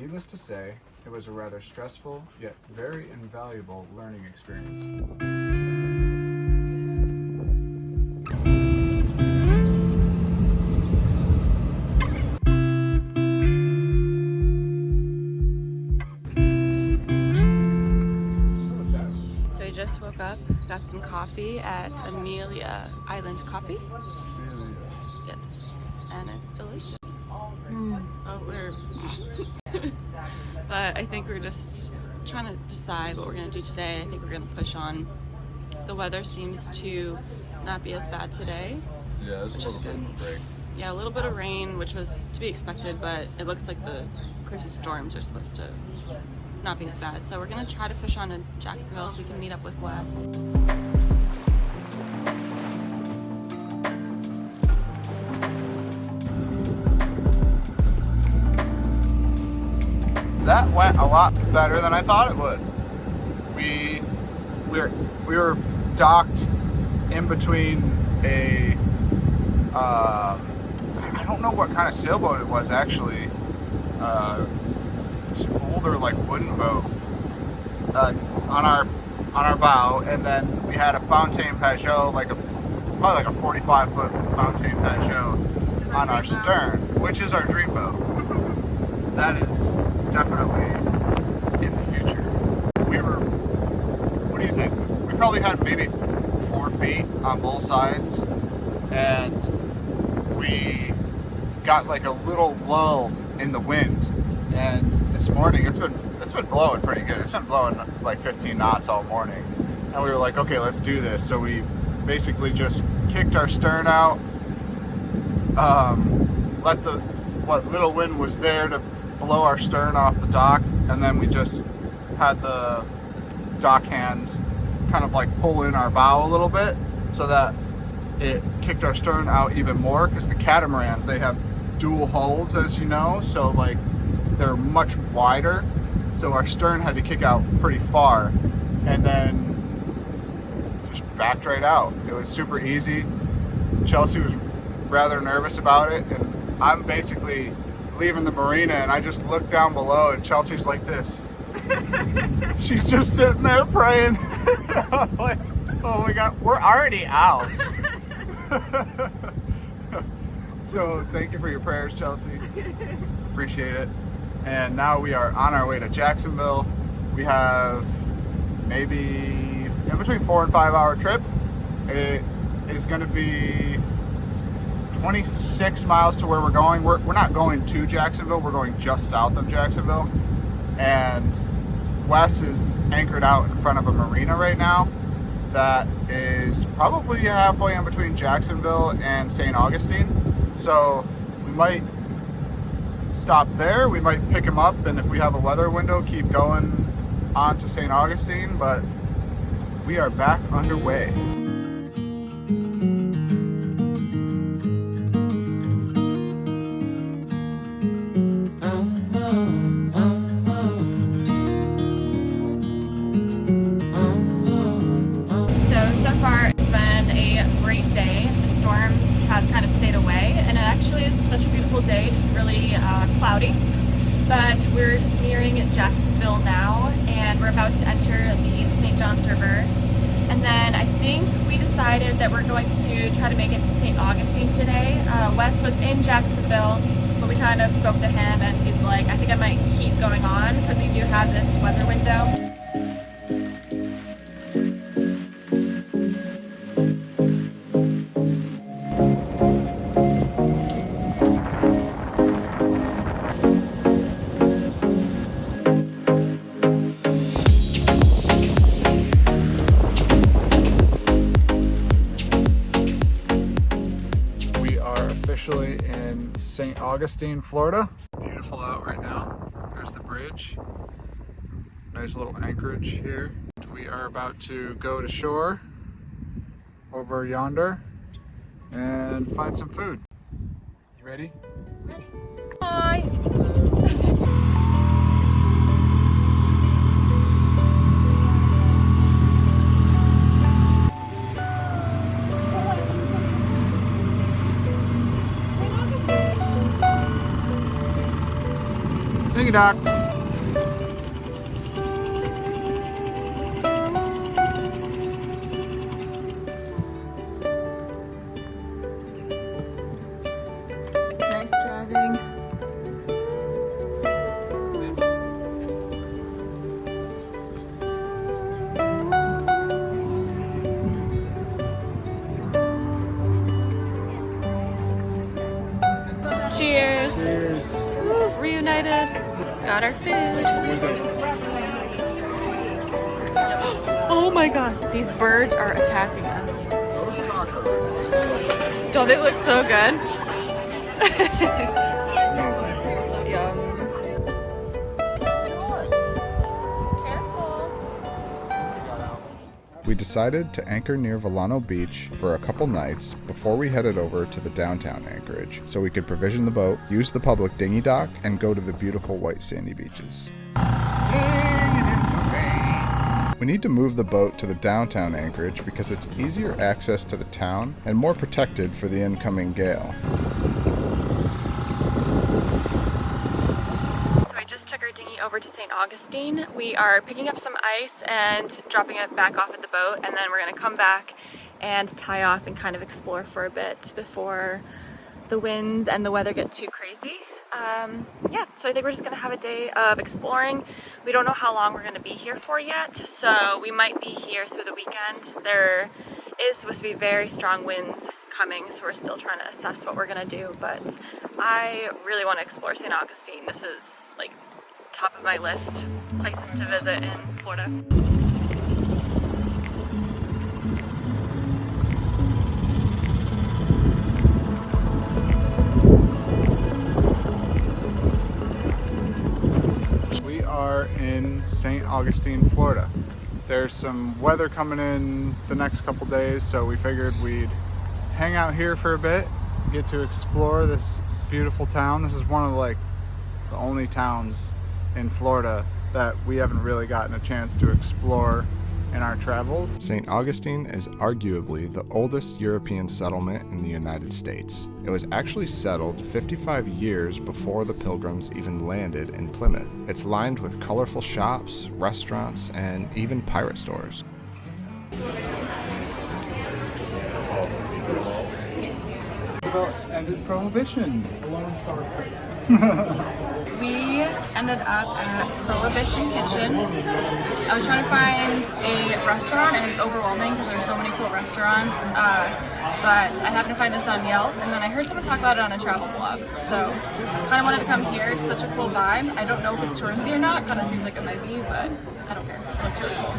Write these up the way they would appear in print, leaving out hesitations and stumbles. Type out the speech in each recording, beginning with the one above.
Needless to say, it was a rather stressful yet very invaluable learning experience. So we just woke up, got some coffee at Amelia Island Coffee. Yes, and it's delicious. Oh, we're but I think we're just trying to decide what we're going to do today. I think we're going to push on. The weather seems to not be as bad today. Yeah, there's a little bit of a break. Yeah, a little bit of rain, which was to be expected, but it looks like the crazy storms are supposed to not be as bad. So we're going to try to push on to Jacksonville so we can meet up with Wes. That went a lot better than I thought it would. We were docked in between a I don't know what kind of sailboat it was actually. It's an older like wooden boat on our bow, and then we had a Fontaine Pajot, probably like a 45-foot Fontaine Pajot on our stern, which is our dream boat. That is definitely in the future. What do you think? We probably had maybe 4 feet on both sides, and we got like a little lull in the wind. And this morning it's been blowing pretty good. It's been blowing like 15 knots all morning, and we were like, okay, let's do this. So we basically just kicked our stern out, let what little wind was there to blow our stern off the dock, and then we just had the dock hands kind of like pull in our bow a little bit so that it kicked our stern out even more, because the catamarans, they have dual hulls, as you know, so like they're much wider, so our stern had to kick out pretty far and then just backed right out. It was super easy. Chelsea was rather nervous about it, and I'm basically leaving the marina, and I just look down below, and Chelsea's like this. She's just sitting there praying. I'm like, oh my God, we're already out. So thank you for your prayers, Chelsea. Appreciate it. And now we are on our way to Jacksonville. We have maybe in between 4 and 5 hour trip. It is going to be 26 miles to where we're going. We're not going to Jacksonville, we're going just south of Jacksonville. And Wes is anchored out in front of a marina right now that is probably halfway in between Jacksonville and St. Augustine. So we might stop there, we might pick him up, and if we have a weather window, keep going on to St. Augustine. But we are back underway. Day, just really cloudy, but we're just nearing Jacksonville now, and we're about to enter the St. Johns River, and then I think we decided that we're going to try to make it to St. Augustine today. Wes was in Jacksonville, but we kind of spoke to him, and he's like, I think I might keep going on because we do have this weather window. Officially in St. Augustine, Florida. Beautiful out right now. There's the bridge. Nice little anchorage here. We are about to go to shore over yonder and find some food. You ready? Ready. Bye. Thank you, Doc. Got our food. Oh my god, these birds are attacking us. Those tacos. Don't they look so good? Yum. Careful. We decided to anchor near Volano Beach for a couple nights before we headed over to the downtown Anchorage so we could provision the boat, use the public dinghy dock, and go to the beautiful white sandy beaches. We need to move the boat to the downtown Anchorage because it's easier access to the town and more protected for the incoming gale. So I just took our dinghy over to St. Augustine. We are picking up some ice and dropping it back off at the boat, and then we're gonna come back and tie off and kind of explore for a bit before the winds and the weather get too crazy. Yeah, so I think we're just gonna have a day of exploring. We don't know how long we're gonna be here for yet, so we might be here through the weekend. There is supposed to be very strong winds coming, so we're still trying to assess what we're gonna do, but I really want to explore St. Augustine. This is like top of my list places to visit in Florida. We are in St. Augustine, Florida. There's some weather coming in the next couple days, so we figured we'd hang out here for a bit, get to explore this beautiful town. This is one of like the only towns in Florida that we haven't really gotten a chance to explore in our travels. St. Augustine is arguably the oldest European settlement in the United States. It was actually settled 55 years before the Pilgrims even landed in Plymouth. It's lined with colorful shops, restaurants, and even pirate stores. Ended Prohibition. We ended up at Prohibition Kitchen. I was trying to find a restaurant, and it's overwhelming because there's so many cool restaurants. But I happened to find this on Yelp, and then I heard someone talk about it on a travel blog. So kind of wanted to come here. It's such a cool vibe. I don't know if it's touristy or not. Kind of seems like it might be, but I don't care. It looks really cool.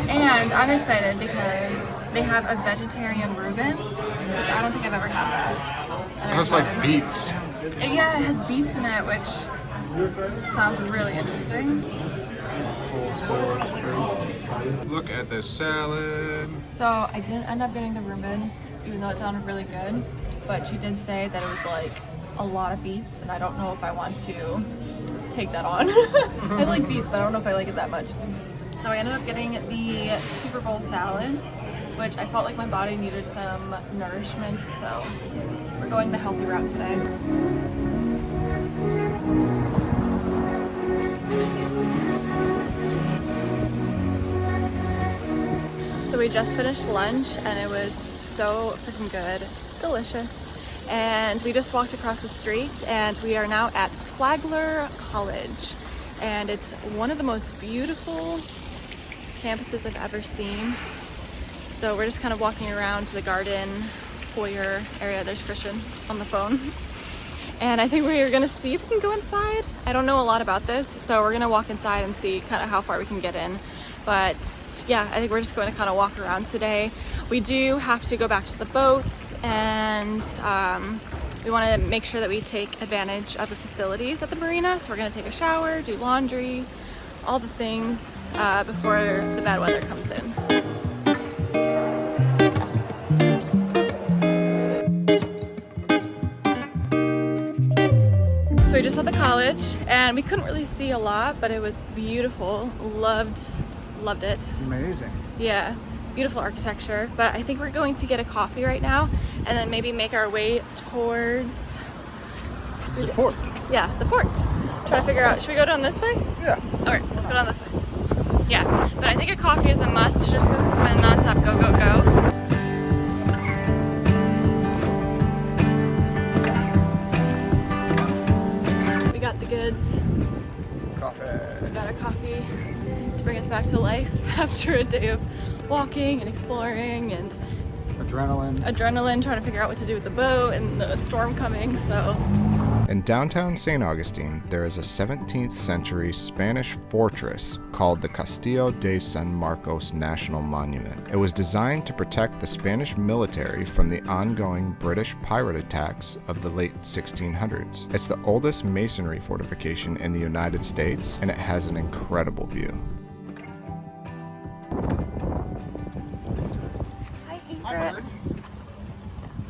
And I'm excited because they have a vegetarian Reuben, which I don't think I've ever had that. It has like beets. Yeah, it has beets in it, which sounds really interesting. Look at this salad. So I didn't end up getting the Reuben, even though it sounded really good. But she did say that it was like a lot of beets, and I don't know if I want to take that on. I like beets, but I don't know if I like it that much. So I ended up getting the Super Bowl salad, which I felt like my body needed some nourishment, so we're going the healthy route today. So we just finished lunch and it was so freaking good, delicious. And we just walked across the street and we are now at Flagler College. And it's one of the most beautiful campuses I've ever seen. So we're just kind of walking around to the garden foyer area. There's Christian on the phone. And I think we're gonna see if we can go inside. I don't know a lot about this, so we're gonna walk inside and see kind of how far we can get in. But yeah, I think we're just going to kind of walk around today. We do have to go back to the boat, and we want to make sure that we take advantage of the facilities at the marina. So we're going to take a shower, do laundry, all the things before the bad weather comes in. So we just saw the college, and we couldn't really see a lot, but it was beautiful. Loved it. It's amazing. Yeah, beautiful architecture. But I think we're going to get a coffee right now and then maybe make our way towards the fort. Yeah, the fort. Try to figure out, should we go down this way? Yeah. Alright, let's go down this way. Yeah, but I think a coffee is a must just because it's been non-stop go, go, go. We got the goods. Coffee. We got our coffee to bring us back to life after a day of walking and exploring and adrenaline, trying to figure out what to do with the boat and the storm coming. So In downtown St. Augustine, there is a 17th century Spanish fortress called the Castillo de San Marcos National Monument. It was designed to protect the Spanish military from the ongoing British pirate attacks of the late 1600s. It's the oldest masonry fortification in the United States, and it has an incredible view. Hi, Ingrid.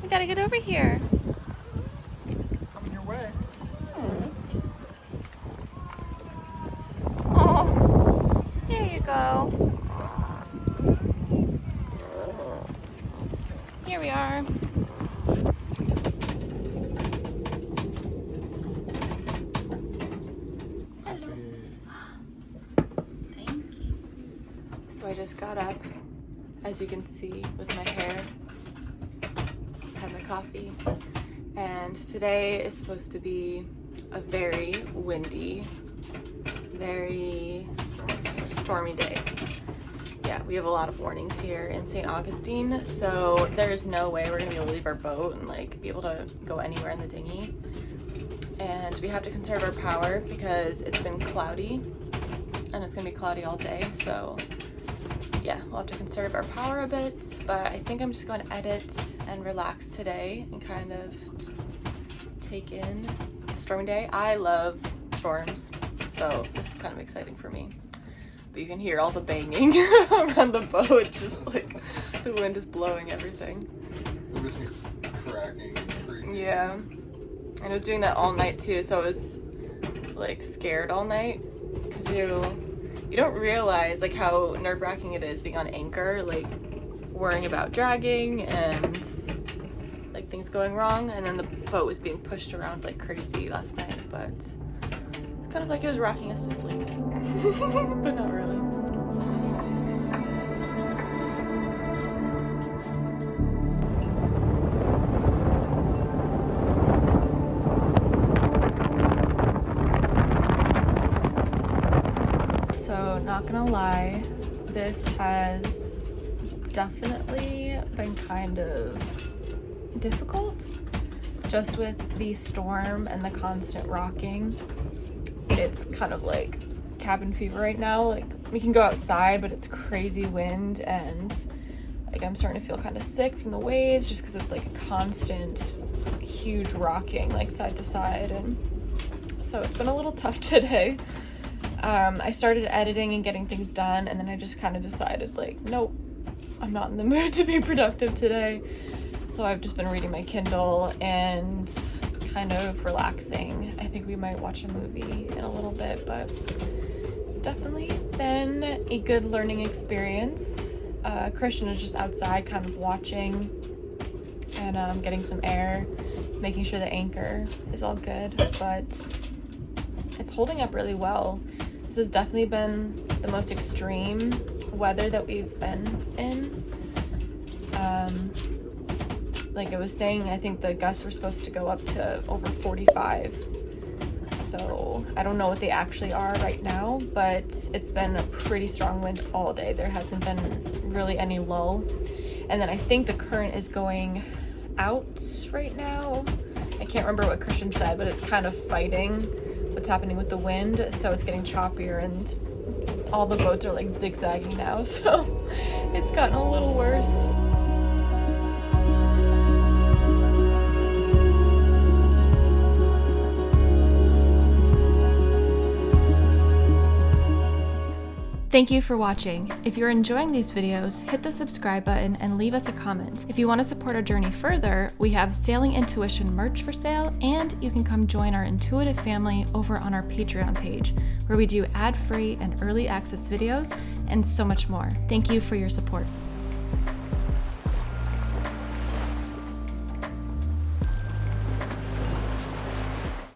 We gotta get over here. Coming your way. Oh, there you go. Here we are. Hello. Thank you. So I just got up, as you can see, with my hair. Had my coffee. And today is supposed to be a very windy, very stormy day. Yeah, we have a lot of warnings here in St. Augustine, so there's no way we're gonna be able to leave our boat and like be able to go anywhere in the dinghy. And we have to conserve our power because it's been cloudy and it's gonna be cloudy all day, so yeah, we'll have to conserve our power a bit, but I think I'm just going to edit and relax today and kind of take in the stormy day. I love storms, so this is kind of exciting for me. But you can hear all the banging around the boat, just like the wind is blowing everything. It was cracking. Yeah, and it was doing that all night too, so I was like scared all night because you don't realize like how nerve-wracking it is being on anchor, like worrying about dragging and like things going wrong, and then the boat was being pushed around like crazy last night, but it's kind of like it was rocking us to sleep. But not really. So, not gonna lie, this has definitely been kind of difficult, just with the storm and the constant rocking. It's kind of like cabin fever right now. Like, we can go outside, but it's crazy wind, and like I'm starting to feel kind of sick from the waves just because it's like a constant huge rocking, like side to side, and so it's been a little tough today. I started editing and getting things done, and then I just kind of decided like, nope, I'm not in the mood to be productive today. So I've just been reading my Kindle and kind of relaxing. I think we might watch a movie in a little bit, but it's definitely been a good learning experience. Christian is just outside kind of watching and getting some air, making sure the anchor is all good, but it's holding up really well. This has definitely been the most extreme weather that we've been in. Like I was saying, I think the gusts were supposed to go up to over 45. So I don't know what they actually are right now, but it's been a pretty strong wind all day. There hasn't been really any lull. And then I think the current is going out right now. I can't remember what Christian said, but it's kind of fighting what's happening with the wind, so it's getting choppier and all the boats are like zigzagging now, so it's gotten a little worse. Thank you for watching. If you're enjoying these videos, hit the subscribe button and leave us a comment. If you want to support our journey further, we have Sailing Intuition merch for sale, and you can come join our intuitive family over on our Patreon page, where we do ad-free and early access videos and so much more. Thank you for your support.